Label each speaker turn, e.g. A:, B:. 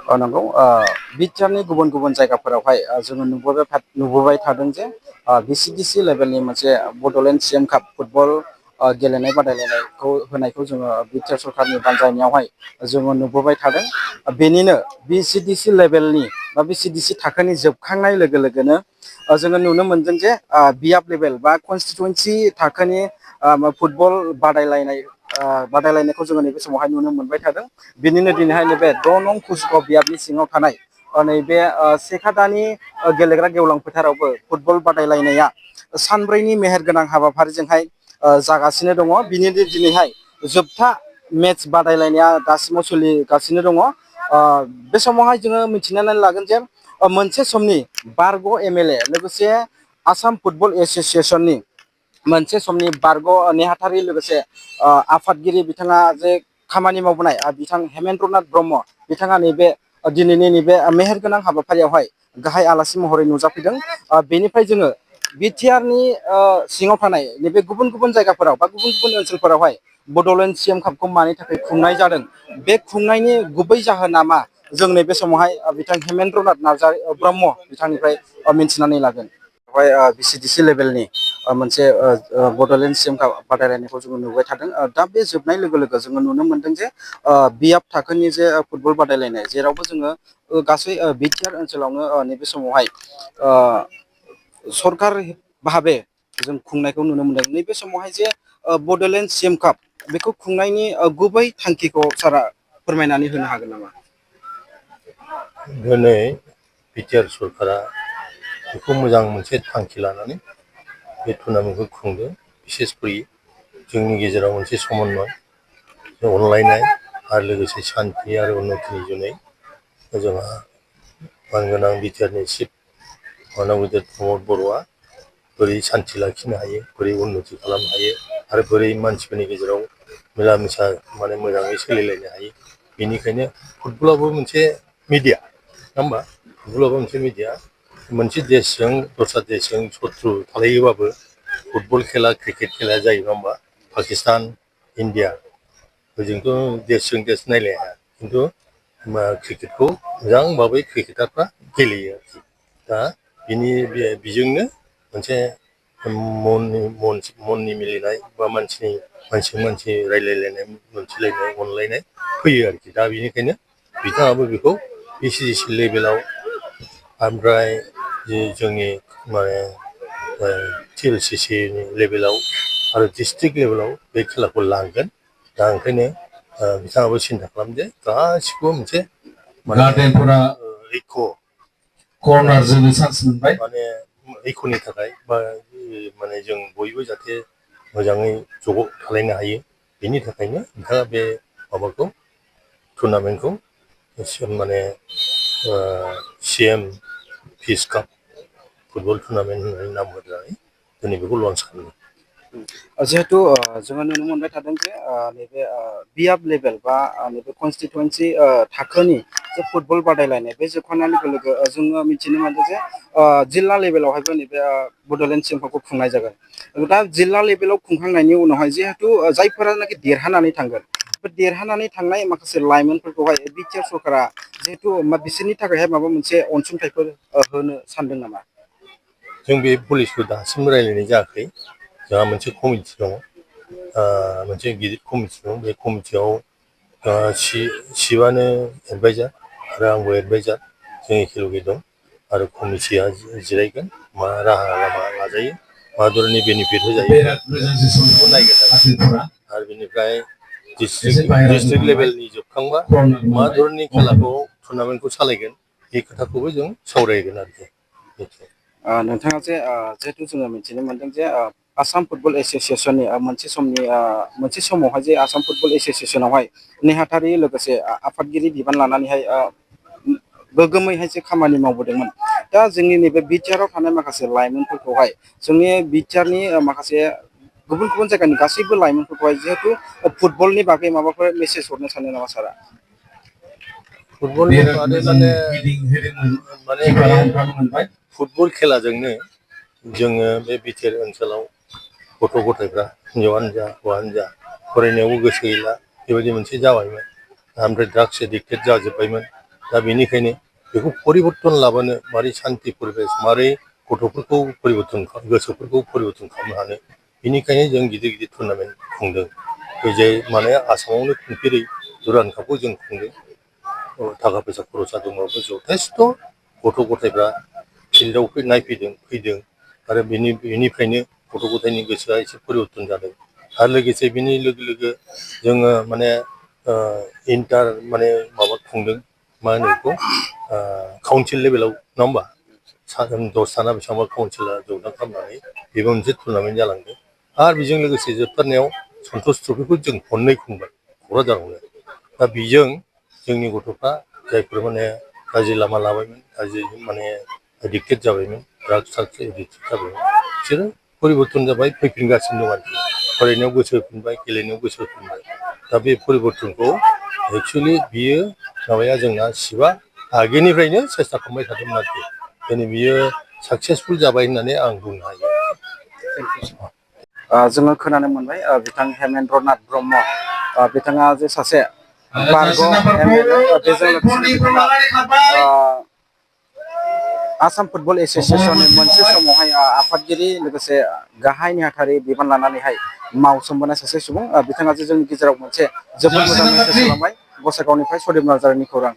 A: नंगौ बिटिआरनि गुबुन गुबुन जायगाफोरावहाय जोङो नुबोबाय थादों जे बिसिडिसि लेभेलनि मोनसे बड'लेण्ड सिएम काप फुटबल गेलेनाय बादायलायनायखौ होनायखौ जोङो बिटिआर सरखारनि बानजायनायावहाय जोङो नुबोबाय थादों। बेनिनो बिसिडिसि लेभेलनि बा बिसिडिसि थाखोनि जोबखांनाय लोगो लोगोनो जोङो नुनो मोनदों जे बिएफ लेभेल बा कनस्टिटुवेन्सि थाखोनि फुटबल बादायलायनायखौ जोङो नैबे समावहाय नुनो मोनबाय थादों। बिनिनो दिनैहाय नैबे 6 नं कुसुगाव बियाबनि सिङाव थानाय नैबे सेखादानि गेलेग्रा गेवलां फोथारावबो फुटबल बादायलायनाया सानब्रैनि मेहेरगोनां हाबाफारिजोंहाय जागासिनो दङ। बिनि दिनैहाय जोबथा मेट्स बादायलायनाया दासिमाव सोलिगासिनो दङ। बे समावहाय जोङो मिथिनानै लागोन जे मोनसे समनि बारग' एमएलए लोगोसे आसाम फुटबल एस'सियेसननि मोनसे समनि बारग' नेहाथारि लोगोसे आफादगिरि बिथाङा जे खामानि मावबोनाय बिथां हेमेन्द्रनाथ ब्रह्म बिथाङा नैबे दिनैनि नैबे मेहेरगोनां हाबाफारियावहाय गाहाय आलासि महरै नुजाफैदों। बेनिफ्राय जोङो बिटिआरनि सिङाव थानाय नैबे गुबुन गुबुन जायगाफोराव बा गुबुन गुबुन ओनसोलफोरावहाय बड'लेण्ड सिएम कापखौ मानि थाखाय खुंनाय जादों बे खुंनायनि गुबै जाहोना मा जों नैबे समावहाय बिथां हेमेन्द्रनाथ ब्रह्म बिथांनिफ्राय मिन्थिनानै लागोन। बेवहाय बिसिडिसि लेभेलनि मोनसे बड'लेण्ड सिएम काप बादायलायनायखौ जोङो नुबाय थादों। दा बे जोबनाय लोगो लोगो जोङो नुनो मोनदों जे बिएफ थाखोनि जे फुटबल बादायलायनाय जेरावबो जोङो गासै बिटिआर ओनसोलावनो नैबे समावहाय सरखार भाबे जों खुंनायखौ नुनो मोनदों। नैबे समावहाय जे बड'लेण्ड सिएम काप बेखौ खुंनायनि गुबै थांखिखौ सारआ फोरमायनानै होनो हागोन नामा?
B: दिनै बिटिआर सरकारा बेखौ मोजां मोनसे थांखि लानानै बे टुर्नामेन्टखौ खुंदों। बिसेसकरि जोंनि गेजेराव मोनसे समन्वय अनलायनाय आरो लोगोसे सान्थि आरो उन्नतिनि जुनै जोंहा मानगोनां बिटिआरनि चिफ प्रमद बर'आ बोरै सान्थि लाखिनो हायो, बोरै उन्नति खालामनो हायो आरो बोरै मानसिफोरनि गेजेराव मिला मिसा मोजाङै सोलिलायनो हायो। बेनिखायनो फुटबलाबो मोनसे मिडिया नङा होमबा? फुटबलाबो मोनसे मिडिया। मोनसे देशजों दस्रा देशजों सत्रु थालायोबाबो फुटबल खेला क्रिकेट खेलाया जायो नङा होमबा? पाकिस्तान इण्डिया ओजोंथ' देशजों देश नायलाया खिन्थु क्रिकेटखौ मोजां भाबै क्रिकेटारफ्रा गेलेयो आरोखि। दा बेजोंनो मोनसे मननि मिलिनाय बा मानसिजों मानसि रायलायलायनाय मोनथिलायनाय अनलायनाय फैयो आरोखि। दा बेनिखायनो बिथाङाबो बेखौ बिसिडिसि लेभेलाव ओमफ्राय जोंनि टिएलसिसिनि लेभेलाव आरो डिस्ट्रिक्ट लेभेलाव बे खेलाखौ लांगोन। दा ओंखायनो बिथाङाबो सिन्था खालामदो गासिखौबो मोनसे गार्डेनफोरा कर्नार जोनो चान्स मोनबाय इक'नि थाखाय जों बयबो जाहाथे मोजाङै ज' थालायनो हायो। बेनि थाखायनो नोंथाङा बे माबाखौ टुर्नामेन्टखौ सिएम पिस काप फुटबल टुर्नामेन्ट होननानै नाम होनानै दिनै बेखौ लन्च खालामदों।
A: जिहेतु जोङो नुनो मोनबाय थादों जे नैबे बिएफ लेभेल बा नैबे कनस्टिटुवेन्सि थाखोनि जे फुटबल बादायलायनाय बे जोबखांनाय लोगो लोगो जोङो मिथिनो मोनदों जे जिल्ला लेभेलावहायबो नैबे बड'लेण्ड सिएम कापखौ खुंनाय जागोन। दा जिल्ला लेभेलाव खुंखांनायनि उनावहाय जिहेथु जायफोरानाखि देरहानानै थांगोन बे देरहानानै थांनाय माखासे लाइमोनफोरखौहाय बिटिआर सरकारा जिहेथु बिसोरनि थाखायहाय माबा मोनसे अनसुंथाइफोर होनो सानदों नामा?
B: जों बे पलिसिखौ दासिमबो रायज्लायनाय जायाखै। जोंहा मोनसे कमिटि दङ, मोनसे गिदिर कमिटि दं। बे कमिटियाव चिफआनो एडभाइजार आरो आंबो एडभाइजार जों एखेलगे दं आरो कमिटिया जिरायगोन मा राहा लामा लाजायो मा धरननि बेनिफिट होजायो बेखौ नायगोन आरो बेनिफ्राय डिस्ट्रिक्ट लेभेलनि जोबखांबा मा धरननि खेलाखौ टुर्नामेन्टखौ सालायगोन बे खोथाखौबो जों सावरायगोन आरोखि।
A: नोंथाङा जे जिहेथु जोङो मिथिनो मोनदों जे आसाम फुटबल एस'सियेसननि मोनसे समावहाय जे आसाम फुटबल एस'सियेसनावहाय नेहाथारि लोगोसे आफादगिरि बिबान लानानैहाय गोग्गोमैहाय जे खामानि मावबोदोंमोन। दा जोंनि नैबे बिटिआराव थानाय माखासे लाइमोनफोरखौहाय जोंनि बिटिआरनि माखासे गुबुन गुबुन जायगानि गासैबो लाइमोनफोरखौहाय जिहेथु फुटबलनि बागै माबाफोर मेसेज हरनो सानो नामा सारा?
B: फुटबलनि बादै फुटबल खेलाजोंनो जोङो बे बिटिआर ओनसोलाव गथ' गथायफ्रा हिनजावानो जा हौवायानो जा फरायनायावबो गोसो गैला बेबायदि मोनसे जाबायमोन। ओमफ्राय ड्राग्स एडिक्टेड जाजोब्बायमोन। दा बेनिखायनो बेखौ परिबर्तन लाबोनो मारै सान्ति परिबेस मारै गथ'फोरखौ परिबर्तन गोसोफोरखौ परिबर्तन खालामनो हानो बेनिखायनो जों गिदिर गिदिर टुर्नामेन्ट खुंदों बे जे माने आसामावनो खुंफेरै दुरान्ड कापखौ जों खुंदों थाखा फैसा खरसा दंबाबो जथेस्थ' गथ' गथायफ्रा फिल्डआव फैदों आरो बेनिफ्रायनो गथ' गथायनि गोसोआ एसे परिबर्तन जादों आरो लोगोसे बिनि लोगो लोगो जोङो माने माने माबा खुंदों मा होनो बेखौ काउन्सिल लेभेलाव नङा होमबा 10 ना बेसेबांबा काउन्सिला ज'जां खालामनानै बेबो मोनसे टुर्नामेन्ट जालांदों आरो बेजों लोगोसे जोबथारनायाव सन्तोष ट्रफिखौ जों खननै खुंबाय क'क्राझारावनो दा बेजों जोंनि गथ'फ्रा जायफोर माने गाज्रि लामा लाबायमोन गाज्रि माने एडिक्टेड जाबायमोन ड्राग्स एडिक्टेड जाबायमोन बिसोरो परिबर्तन जाबाय फैफिनगासिनो दं आरोखि फरायनायाव गोसो होफिनबाय गेलेनायाव गोसो होफिनबाय दा बे परिबर्तनखौ एक्सुवेलि बियो माबाया जोंना शिबआ आगोलनिफ्रायनो सेस्था खालामबाय थादोंमोन आरोखि दिनै बियो साक्सेसफुल जाबाय होननानै आं बुंनो हायो
A: जोङो खोनानो मोनबाय बिथां हेमेन्द्र नाथ ब्रह्म बिथाङा जे सासे बारग' MLA बेजों लोगोसे बिथाङा आसाम फुटबल एस'सियेसननि मोनसे समावहाय आफादगिरि लोगोसे गाहाय नेहाथारि बिबान लानानैहाय मावसोमबोनाय सासे सुबुं बिथाङा जे जोंनि गेजेराव मोनसे जोबोद मोजां मेसेज खालामबाय गसाइगावनिफ्राय सदिप नार्जारिनि खौरां।